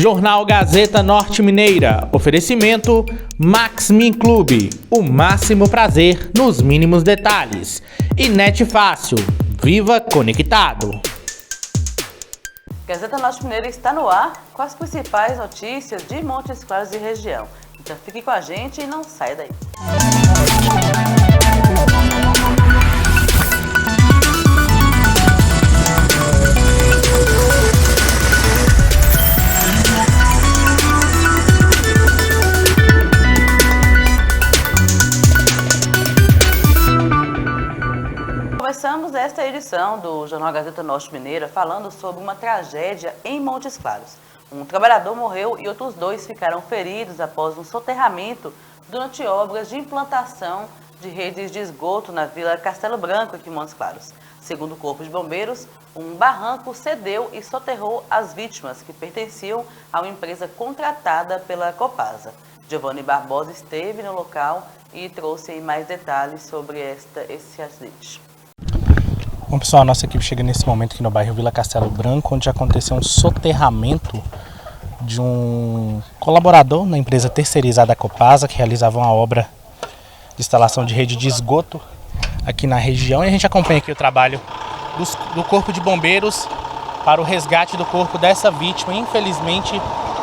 Jornal Gazeta Norte Mineira. Oferecimento Max Min Clube. O máximo prazer nos mínimos detalhes. E Net Fácil. Viva conectado. Gazeta Norte Mineira está no ar com as principais notícias de Montes Claros e região. Então fique com a gente e não saia daí. Começamos esta edição do Jornal Gazeta Norte Mineira falando sobre uma tragédia em Montes Claros. Um trabalhador morreu e outros 2 ficaram feridos após um soterramento durante obras de implantação de redes de esgoto na Vila Castelo Branco, aqui em Montes Claros. Segundo o Corpo de Bombeiros, um barranco cedeu e soterrou as vítimas, que pertenciam a uma empresa contratada pela Copasa. Giovanni Barbosa esteve no local e trouxe aí mais detalhes sobre esse acidente. Bom, pessoal, a nossa equipe chega nesse momento aqui no bairro Vila Castelo Branco, onde aconteceu um soterramento de um colaborador na empresa terceirizada Copasa, que realizava uma obra de instalação de rede de esgoto aqui na região. E a gente acompanha aqui o trabalho do Corpo de Bombeiros para o resgate do corpo dessa vítima. Infelizmente,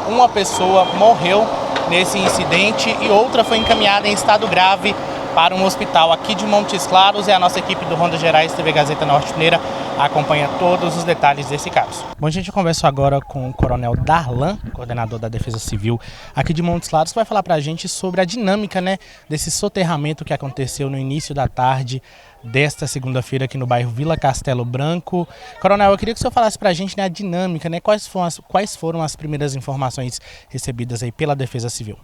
uma pessoa morreu nesse incidente e outra foi encaminhada em estado grave para um hospital aqui de Montes Claros. E a nossa equipe do Ronda Gerais TV Gazeta Norte Mineira acompanha todos os detalhes desse caso. Bom, a gente conversa agora com o Coronel Darlan, coordenador da Defesa Civil aqui de Montes Claros, que vai falar para a gente sobre a dinâmica, desse soterramento que aconteceu no início da tarde desta segunda-feira aqui no bairro Vila Castelo Branco. Coronel, eu queria que o senhor falasse para a gente a dinâmica, quais foram as primeiras informações recebidas aí pela Defesa Civil.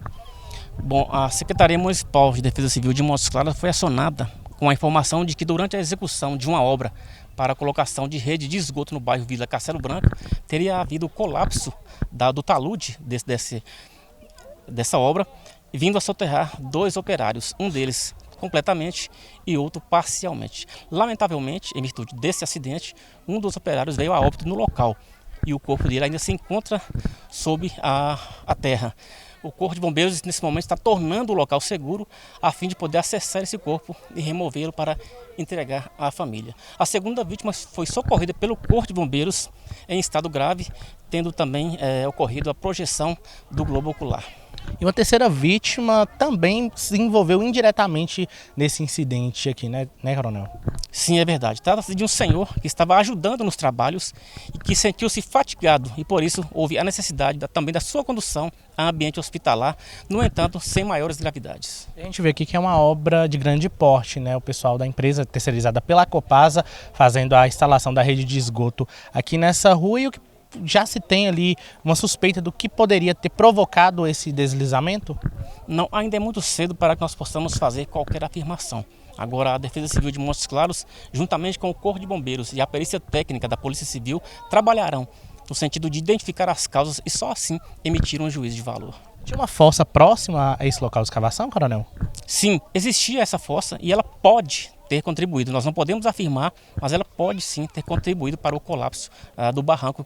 Bom, a Secretaria Municipal de Defesa Civil de Montes Claros foi acionada com a informação de que durante a execução de uma obra para a colocação de rede de esgoto no bairro Vila Castelo Branco, teria havido colapso do talude dessa obra, vindo a soterrar 2 operários, um deles completamente e outro parcialmente. Lamentavelmente, em virtude desse acidente, um dos operários veio a óbito no local e o corpo dele ainda se encontra sob a terra. O Corpo de Bombeiros, nesse momento, está tornando o local seguro a fim de poder acessar esse corpo e removê-lo para entregar à família. A segunda vítima foi socorrida pelo Corpo de Bombeiros em estado grave, tendo também ocorrido a projeção do globo ocular. E uma terceira vítima também se envolveu indiretamente nesse incidente aqui, né, Coronel? Sim, é verdade. Trata-se de um senhor que estava ajudando nos trabalhos e que sentiu-se fatigado e por isso houve a necessidade também da sua condução a ambiente hospitalar, no entanto, sem maiores gravidades. A gente vê aqui que é uma obra de grande porte, o pessoal da empresa terceirizada pela Copasa fazendo a instalação da rede de esgoto aqui nessa rua e o que já se tem ali uma suspeita do que poderia ter provocado esse deslizamento? Não, ainda é muito cedo para que nós possamos fazer qualquer afirmação. Agora, a Defesa Civil de Montes Claros, juntamente com o Corpo de Bombeiros e a perícia técnica da Polícia Civil, trabalharão no sentido de identificar as causas e só assim emitir um juízo de valor. Tinha uma fossa próxima a esse local de escavação, Coronel? Sim, existia essa fossa e ela pode ter contribuído. Nós não podemos afirmar, mas ela pode sim ter contribuído para o colapso do barranco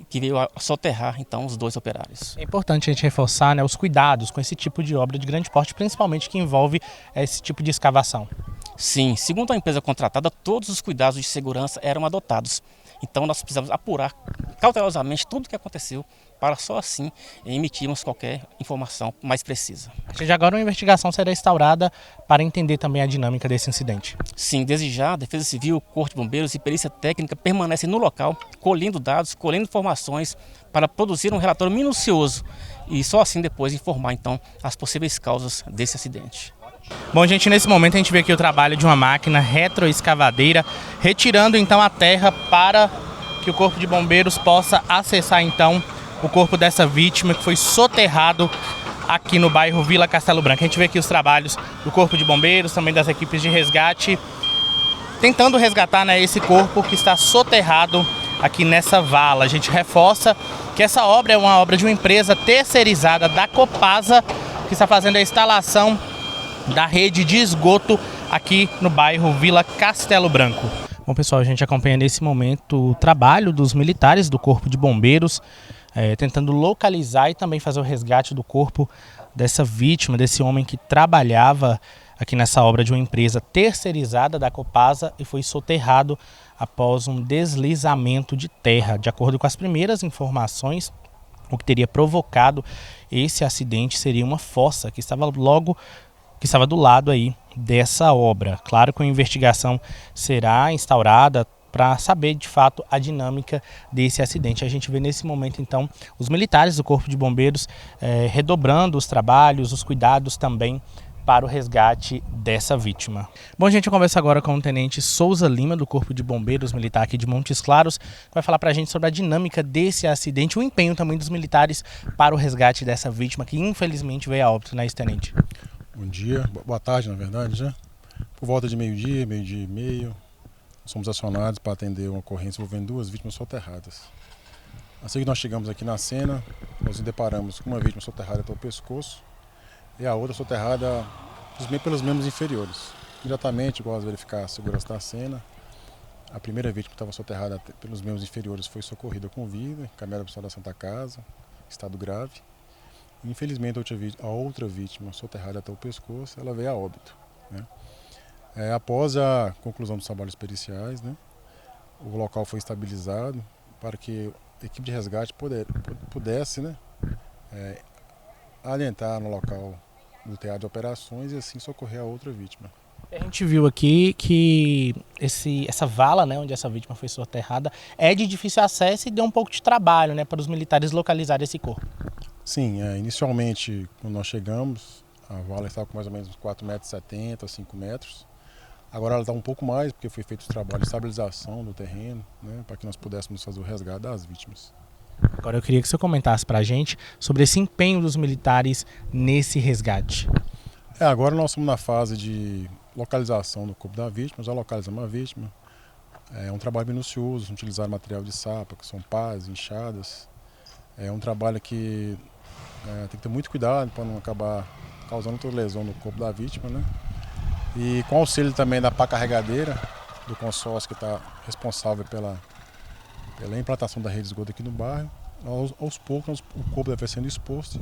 que veio a soterrar então os 2 operários. É importante a gente reforçar os cuidados com esse tipo de obra de grande porte, principalmente que envolve esse tipo de escavação. Sim, segundo a empresa contratada, todos os cuidados de segurança eram adotados. Então nós precisamos apurar cautelosamente tudo o que aconteceu para só assim emitirmos qualquer informação mais precisa. Agora uma investigação será instaurada para entender também a dinâmica desse incidente. Sim, desde já a Defesa Civil, Corpo de Bombeiros e Perícia Técnica permanecem no local, colhendo dados, colhendo informações para produzir um relatório minucioso e só assim depois informar então as possíveis causas desse acidente. Bom, gente, nesse momento a gente vê aqui o trabalho de uma máquina retroescavadeira retirando então a terra para que o Corpo de Bombeiros possa acessar então o corpo dessa vítima que foi soterrado aqui no bairro Vila Castelo Branco. A gente vê aqui os trabalhos do Corpo de Bombeiros, também das equipes de resgate, tentando resgatar esse corpo que está soterrado aqui nessa vala. A gente reforça que essa obra é uma obra de uma empresa terceirizada da Copasa, que está fazendo a instalação da rede de esgoto aqui no bairro Vila Castelo Branco. Bom, pessoal, a gente acompanha nesse momento o trabalho dos militares do Corpo de Bombeiros tentando localizar e também fazer o resgate do corpo dessa vítima, desse homem que trabalhava aqui nessa obra de uma empresa terceirizada da Copasa e foi soterrado após um deslizamento de terra. De acordo com as primeiras informações, o que teria provocado esse acidente seria uma fossa que estava do lado aí dessa obra. Claro que a investigação será instaurada para saber de fato a dinâmica desse acidente. A gente vê nesse momento então os militares do Corpo de Bombeiros redobrando os trabalhos, os cuidados também para o resgate dessa vítima. Bom, gente, eu converso agora com o Tenente Souza Lima, do Corpo de Bombeiros Militar aqui de Montes Claros, que vai falar para a gente sobre a dinâmica desse acidente, o empenho também dos militares para o resgate dessa vítima, que infelizmente veio a óbito, né, Tenente? Bom dia, boa tarde, na verdade, já. Por volta de meio-dia e meio, somos acionados para atender uma ocorrência envolvendo 2 vítimas soterradas. Assim que nós chegamos aqui na cena, nós nos deparamos com uma vítima soterrada pelo pescoço e a outra soterrada pelos membros inferiores. Imediatamente, igual a verificar a segurança da cena, a primeira vítima que estava soterrada pelos membros inferiores foi socorrida com vida, encaminhada para o Hospital da Santa Casa, estado grave. E, infelizmente, a outra vítima soterrada até o pescoço, ela veio a óbito, né? Após a conclusão dos trabalhos periciais, né, o local foi estabilizado para que a equipe de resgate pudesse, né, adentrar no local do teatro de operações e assim socorrer a outra vítima. A gente viu aqui que essa vala, né, onde essa vítima foi soterrada, é de difícil acesso e deu um pouco de trabalho, né, para os militares localizarem esse corpo. Sim, inicialmente, quando nós chegamos, a vala estava com mais ou menos 4,70 m, 5 metros. Agora ela está um pouco mais, porque foi feito o trabalho de estabilização do terreno, né, para que nós pudéssemos fazer o resgate das vítimas. Agora eu queria que você comentasse para a gente sobre esse empenho dos militares nesse resgate. Agora nós estamos na fase de localização do corpo da vítima, já localizamos a vítima. É um trabalho minucioso, utilizar material de sapa, que são pás, enxadas. É um trabalho que tem que ter muito cuidado para não acabar causando outra lesão no corpo da vítima, né? E com auxílio também da pá carregadeira, do consórcio que está responsável pela implantação da rede de esgoto aqui no bairro, aos poucos o corpo deve sendo exposto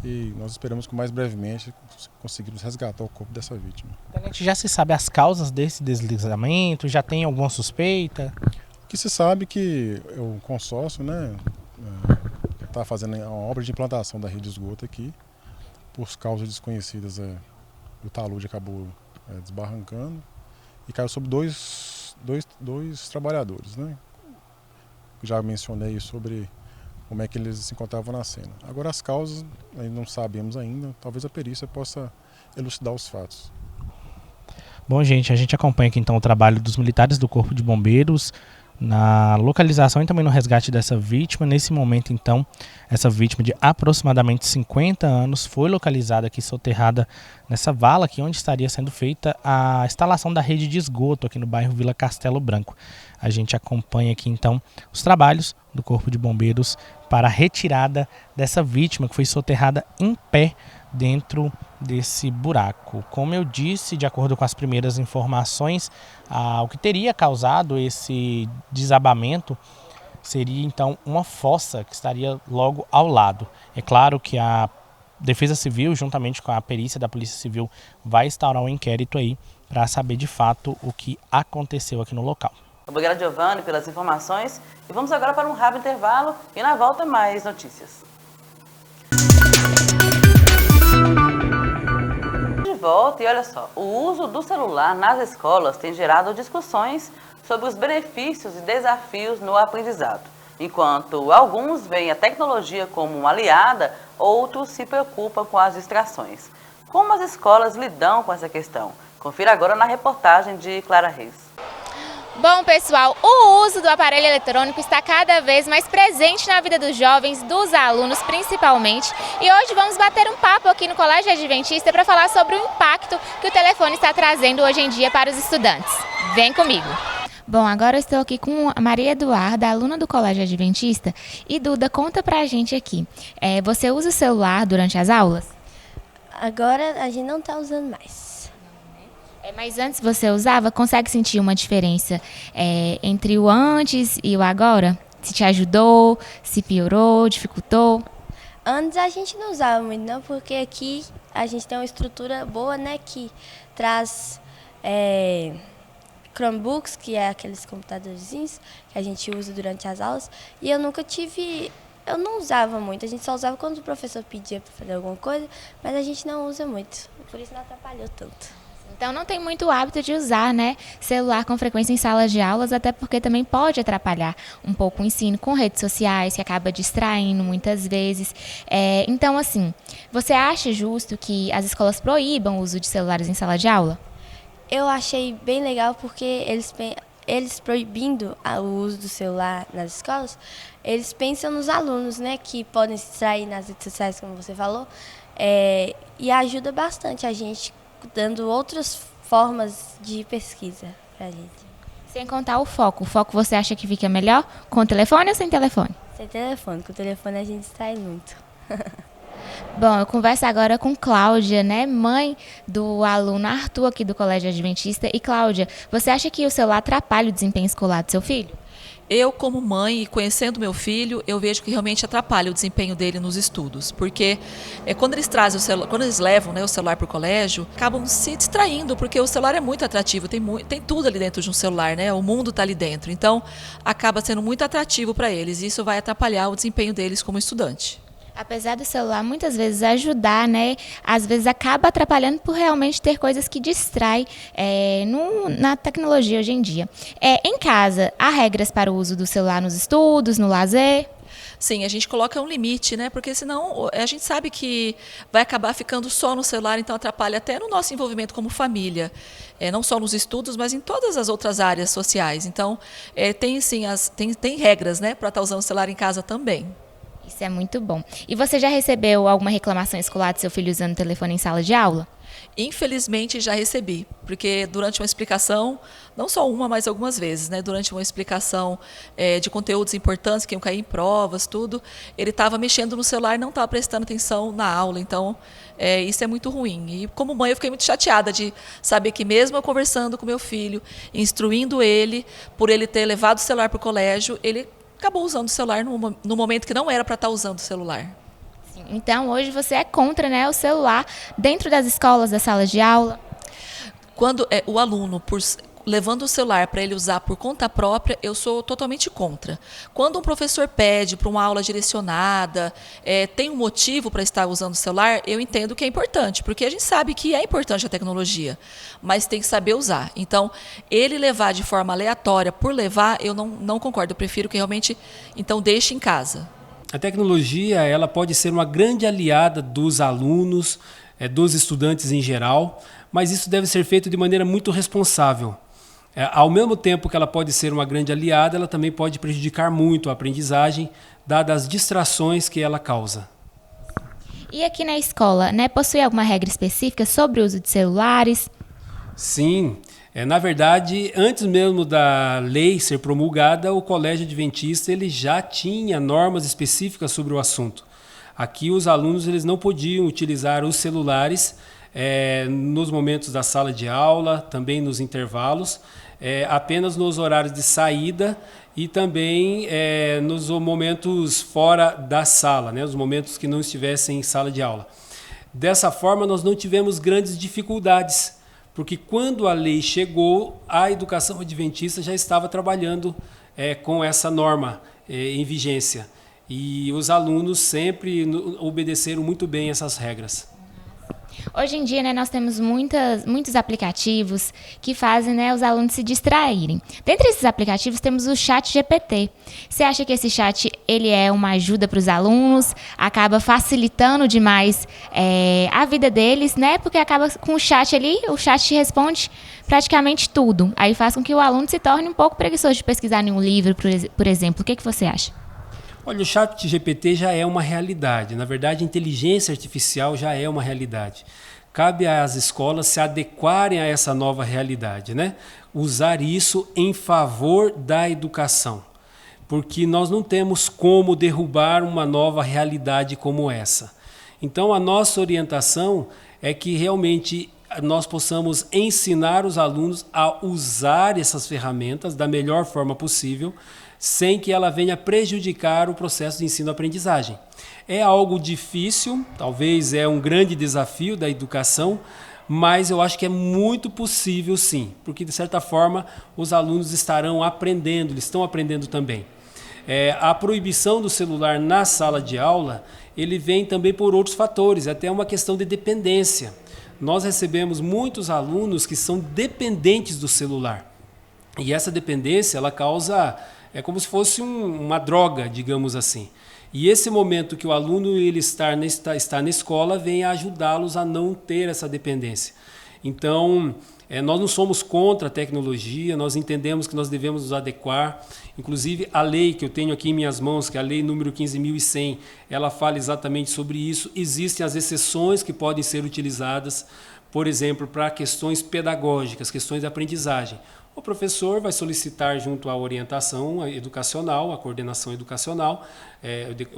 e nós esperamos que mais brevemente conseguirmos resgatar o corpo dessa vítima. Tenente, já se sabe as causas desse deslizamento? Já tem alguma suspeita? O que se sabe que o consórcio, né, está fazendo uma obra de implantação da rede de esgoto aqui, por causas desconhecidas, o talude acabou desbarrancando e caiu sobre dois trabalhadores, né? Já mencionei sobre como é que eles se encontravam na cena. Agora as causas ainda não sabemos ainda, talvez a perícia possa elucidar os fatos. Bom, gente, a gente acompanha aqui então o trabalho dos militares do Corpo de Bombeiros na localização e também no resgate dessa vítima. Nesse momento, então, essa vítima de aproximadamente 50 anos foi localizada aqui, soterrada nessa vala aqui, onde estaria sendo feita a instalação da rede de esgoto aqui no bairro Vila Castelo Branco. A gente acompanha aqui, então, os trabalhos do Corpo de Bombeiros para a retirada dessa vítima que foi soterrada em pé dentro desse buraco. Como eu disse, de acordo com as primeiras informações, o que teria causado esse desabamento seria então uma fossa que estaria logo ao lado. É claro que a Defesa Civil, juntamente com a perícia da Polícia Civil, vai instaurar um inquérito aí para saber de fato o que aconteceu aqui no local. Obrigada, Giovanni, pelas informações. E vamos agora para um rápido intervalo e na volta mais notícias. De volta, e olha só, o uso do celular nas escolas tem gerado discussões sobre os benefícios e desafios no aprendizado. Enquanto alguns veem a tecnologia como uma aliada, outros se preocupam com as distrações. Como as escolas lidam com essa questão? Confira agora na reportagem de Clara Reis. Bom, pessoal, o uso do aparelho eletrônico está cada vez mais presente na vida dos jovens, dos alunos principalmente. E hoje vamos bater um papo aqui no Colégio Adventista para falar sobre o impacto que o telefone está trazendo hoje em dia para os estudantes. Vem comigo! Bom, agora eu estou aqui com a Maria Eduarda, aluna do Colégio Adventista. E Duda, conta pra gente aqui, você usa o celular durante as aulas? Agora a gente não está usando mais. Mas antes você usava, consegue sentir uma diferença entre o antes e o agora? Se te ajudou, se piorou, dificultou? Antes a gente não usava muito, não, porque aqui a gente tem uma estrutura boa, né, que traz Chromebooks, que é aqueles computadorzinhos que a gente usa durante as aulas, e eu não usava muito, a gente só usava quando o professor pedia para fazer alguma coisa, mas a gente não usa muito, por isso não atrapalhou tanto. Então não tem muito hábito de usar, né, celular com frequência em salas de aulas, até porque também pode atrapalhar um pouco o ensino com redes sociais, que acaba distraindo muitas vezes. Então, assim, você acha justo que as escolas proíbam o uso de celulares em sala de aula? Eu achei bem legal porque eles proibindo o uso do celular nas escolas, eles pensam nos alunos, né, que podem se distrair nas redes sociais, como você falou, e ajuda bastante a gente, dando outras formas de pesquisa pra gente. Sem contar o foco. O foco você acha que fica melhor com o telefone ou sem telefone? Sem telefone. Com o telefone a gente distrai muito. Bom, eu converso agora com Cláudia, né, mãe do aluno Arthur aqui do Colégio Adventista. E Cláudia, você acha que o celular atrapalha o desempenho escolar do seu filho? Eu, como mãe, e conhecendo meu filho, eu vejo que realmente atrapalha o desempenho dele nos estudos, porque quando eles trazem o celular, quando eles levam, né, o celular para o colégio, acabam se distraindo, porque o celular é muito atrativo, tem tudo ali dentro de um celular, né? O mundo está ali dentro, então acaba sendo muito atrativo para eles, e isso vai atrapalhar o desempenho deles como estudante. Apesar do celular muitas vezes ajudar, né, às vezes acaba atrapalhando por realmente ter coisas que distraem na tecnologia hoje em dia. Em casa, há regras para o uso do celular nos estudos, no lazer? Sim, a gente coloca um limite, né? Porque senão a gente sabe que vai acabar ficando só no celular, então atrapalha até no nosso envolvimento como família. Não só nos estudos, mas em todas as outras áreas sociais. Então, tem sim, tem regras, né, para estar usando o celular em casa também. Isso é muito bom. E você já recebeu alguma reclamação escolar do seu filho usando o telefone em sala de aula? Infelizmente já recebi, porque durante uma explicação, não só uma, mas algumas vezes, né, durante uma explicação de conteúdos importantes, que iam cair em provas, tudo, ele estava mexendo no celular e não estava prestando atenção na aula, então isso é muito ruim. E como mãe eu fiquei muito chateada de saber que mesmo eu conversando com meu filho, instruindo ele, por ele ter levado o celular para o colégio, ele acabou usando o celular no momento que não era para estar usando o celular. Sim, então, hoje você é contra, né, o celular dentro das escolas, das salas de aula? Quando o aluno, levando o celular para ele usar por conta própria, eu sou totalmente contra. Quando um professor pede para uma aula direcionada, tem um motivo para estar usando o celular, eu entendo que é importante, porque a gente sabe que é importante a tecnologia, mas tem que saber usar. Então, ele levar de forma aleatória por levar, eu não concordo. Eu prefiro que realmente, então, deixe em casa. A tecnologia, ela pode ser uma grande aliada dos alunos, dos estudantes em geral, mas isso deve ser feito de maneira muito responsável. Ao mesmo tempo que ela pode ser uma grande aliada, ela também pode prejudicar muito a aprendizagem, dadas as distrações que ela causa. E aqui na escola, né, possui alguma regra específica sobre o uso de celulares? Sim. Na verdade, antes mesmo da lei ser promulgada, o Colégio Adventista ele já tinha normas específicas sobre o assunto. Aqui os alunos eles não podiam utilizar os celulares nos momentos da sala de aula, também nos intervalos, apenas nos horários de saída e também nos momentos fora da sala, né, os momentos que não estivessem em sala de aula. Dessa forma, nós não tivemos grandes dificuldades, porque quando a lei chegou, a educação adventista já estava trabalhando com essa norma em vigência. E os alunos sempre obedeceram muito bem essas regras. Hoje em dia, né, nós temos muitos aplicativos que fazem, né, os alunos se distraírem. Dentre esses aplicativos, temos o ChatGPT. Você acha que esse chat ele é uma ajuda para os alunos? Acaba facilitando demais a vida deles, né? Porque acaba com o chat ali, o chat responde praticamente tudo. Aí faz com que o aluno se torne um pouco preguiçoso de pesquisar em um livro, por exemplo. O que você acha? Olha, o ChatGPT já é uma realidade. Na verdade, a inteligência artificial já é uma realidade. Cabe às escolas se adequarem a essa nova realidade, né? Usar isso em favor da educação, porque nós não temos como derrubar uma nova realidade como essa. Então, a nossa orientação é que realmente nós possamos ensinar os alunos a usar essas ferramentas da melhor forma possível, sem que ela venha prejudicar o processo de ensino-aprendizagem. É algo difícil, talvez é um grande desafio da educação, mas eu acho que é muito possível sim, porque de certa forma os alunos estarão aprendendo, eles estão aprendendo também. A proibição do celular na sala de aula, ele vem também por outros fatores, até uma questão de dependência. Nós recebemos muitos alunos que são dependentes do celular. E essa dependência, ela causa, é como se fosse uma droga, digamos assim. E esse momento que o aluno ele está na escola vem a ajudá-los a não ter essa dependência. Então, nós não somos contra a tecnologia, nós entendemos que nós devemos nos adequar. Inclusive, a lei que eu tenho aqui em minhas mãos, que é a lei número 15.100, ela fala exatamente sobre isso. Existem as exceções que podem ser utilizadas, por exemplo, para questões pedagógicas, questões de aprendizagem. O professor vai solicitar junto à orientação educacional, à coordenação educacional,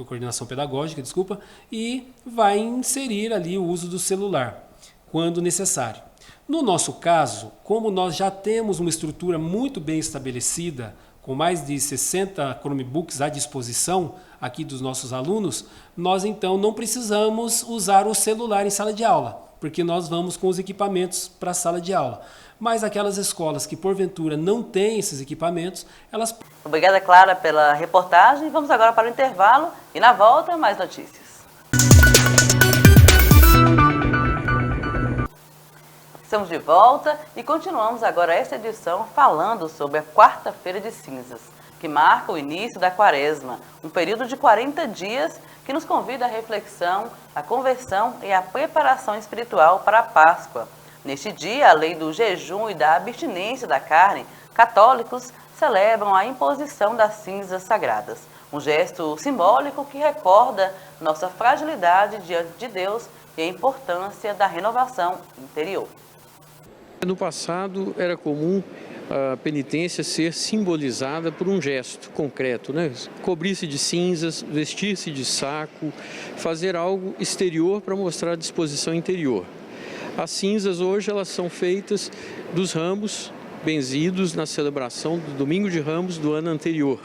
coordenação pedagógica, desculpa, e vai inserir ali o uso do celular, quando necessário. No nosso caso, como nós já temos uma estrutura muito bem estabelecida, com mais de 60 Chromebooks à disposição aqui dos nossos alunos, nós então não precisamos usar o celular em sala de aula, porque nós vamos com os equipamentos para a sala de aula. Mas aquelas escolas que porventura não têm esses equipamentos, elas... Obrigada, Clara, pela reportagem. Vamos agora para o intervalo e na volta mais notícias. Estamos de volta e continuamos agora esta edição falando sobre a Quarta-feira de Cinzas, que marca o início da Quaresma, um período de 40 dias que nos convida à reflexão, à conversão e à preparação espiritual para a Páscoa. Neste dia, além do jejum e da abstinência da carne, católicos celebram a imposição das cinzas sagradas, um gesto simbólico que recorda nossa fragilidade diante de Deus e a importância da renovação interior. No passado era comum a penitência ser simbolizada por um gesto concreto, né? Cobrir-se de cinzas, vestir-se de saco, fazer algo exterior para mostrar a disposição interior. As cinzas hoje elas são feitas dos ramos benzidos na celebração do Domingo de Ramos do ano anterior.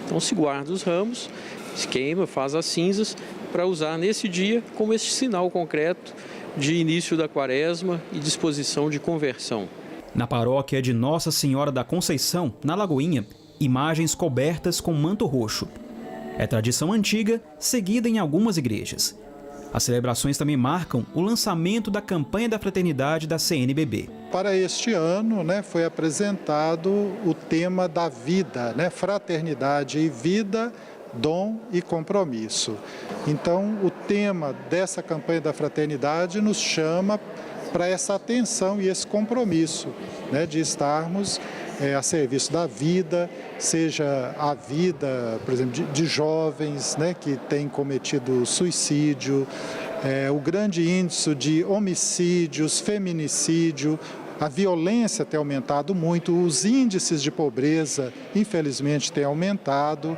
Então se guarda os ramos, se queima, faz as cinzas para usar nesse dia como esse sinal concreto de início da Quaresma e disposição de conversão. Na paróquia de Nossa Senhora da Conceição, na Lagoinha, imagens cobertas com manto roxo. É tradição antiga, seguida em algumas igrejas. As celebrações também marcam o lançamento da campanha da fraternidade da CNBB. Para este ano, foi apresentado o tema da vida, fraternidade e vida, dom e compromisso. Então, o tema dessa campanha da fraternidade nos chama para essa atenção e esse compromisso, de estarmos a serviço da vida, seja a vida, por exemplo, de jovens que têm cometido suicídio, o grande índice de homicídios, feminicídio, a violência tem aumentado muito, os índices de pobreza, infelizmente, têm aumentado,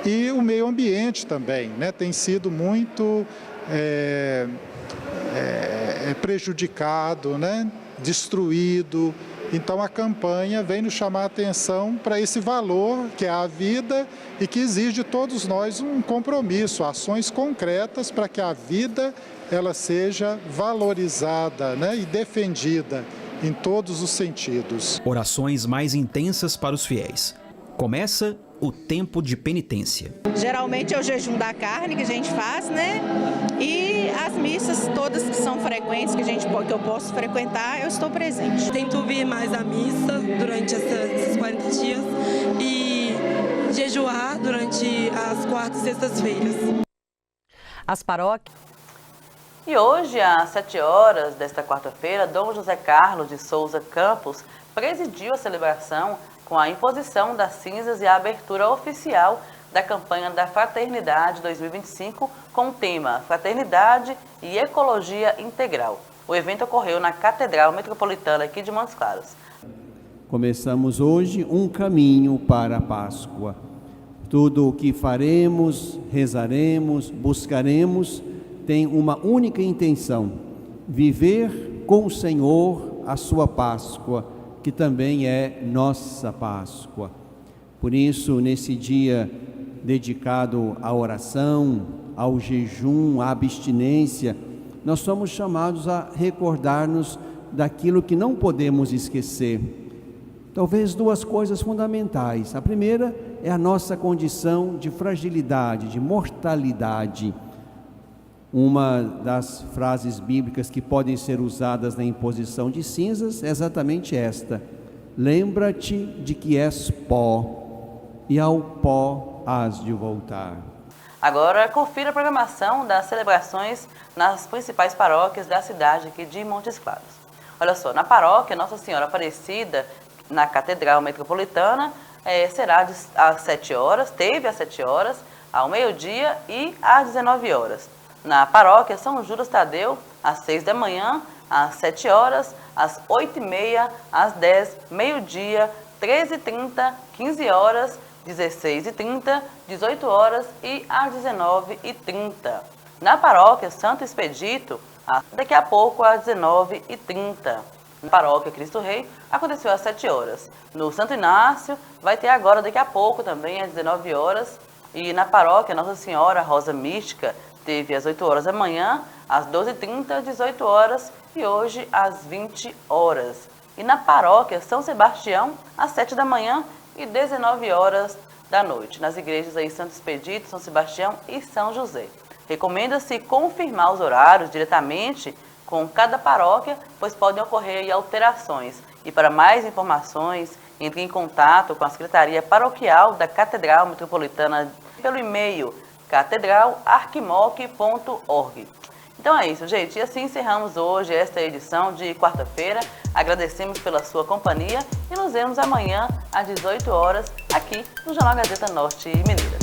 e o meio ambiente também, tem sido muito prejudicado, destruído. Então a campanha vem nos chamar a atenção para esse valor que é a vida e que exige de todos nós um compromisso, ações concretas para que a vida ela seja valorizada e defendida em todos os sentidos. Orações mais intensas para os fiéis. Começa o tempo de penitência. Geralmente é o jejum da carne que a gente faz, E as missas todas que são frequentes, que eu posso frequentar, eu estou presente. Tento vir mais à missa durante esses 40 dias e jejuar durante as quartas e sextas-feiras. As paróquias. E hoje, às 7 horas desta quarta-feira, Dom José Carlos de Souza Campos presidiu a celebração com a imposição das cinzas e a abertura oficial da campanha da Fraternidade 2025 com o tema Fraternidade e Ecologia Integral. O evento ocorreu na Catedral Metropolitana aqui de Montes Claros. Começamos hoje um caminho para a Páscoa. Tudo o que faremos, rezaremos, buscaremos, tem uma única intenção: viver com o Senhor a sua Páscoa, que também é nossa Páscoa. Por isso, nesse dia dedicado à oração, ao jejum, à abstinência, nós somos chamados a recordar-nos daquilo que não podemos esquecer. Talvez duas coisas fundamentais. A primeira é a nossa condição de fragilidade, de mortalidade. Uma das frases bíblicas que podem ser usadas na imposição de cinzas é exatamente esta: lembra-te de que és pó, e ao pó hás de voltar. Agora, confira a programação das celebrações nas principais paróquias da cidade aqui de Montes Claros. Olha só, na paróquia Nossa Senhora Aparecida, na Catedral Metropolitana, será às 7 horas, teve às 7 horas, ao meio-dia e às 19 horas. Na paróquia São Judas Tadeu, às 6 da manhã, às 7 horas, às 8h30, às 10, meio-dia, 13h30, 15 horas, 16h30, 18 horas e às 19h30. Na paróquia Santo Expedito, daqui a pouco às 19h30. Na paróquia Cristo Rei, aconteceu às 7 horas. No Santo Inácio, vai ter agora daqui a pouco também às 19 horas. E na paróquia Nossa Senhora Rosa Mística, teve às 8 horas da manhã, às 12h30, 18 horas e hoje às 20 horas. E na paróquia São Sebastião, às 7 da manhã e 19 horas da noite. Nas igrejas aí Santo Expedito, São Sebastião e São José. Recomenda-se confirmar os horários diretamente com cada paróquia, pois podem ocorrer aí alterações. E para mais informações, entre em contato com a Secretaria Paroquial da Catedral Metropolitana pelo e-mail catedralarquimoc.org. Então é isso, gente. E assim encerramos hoje esta edição de quarta-feira. Agradecemos pela sua companhia e nos vemos amanhã às 18 horas aqui no Jornal Gazeta Norte Mineira.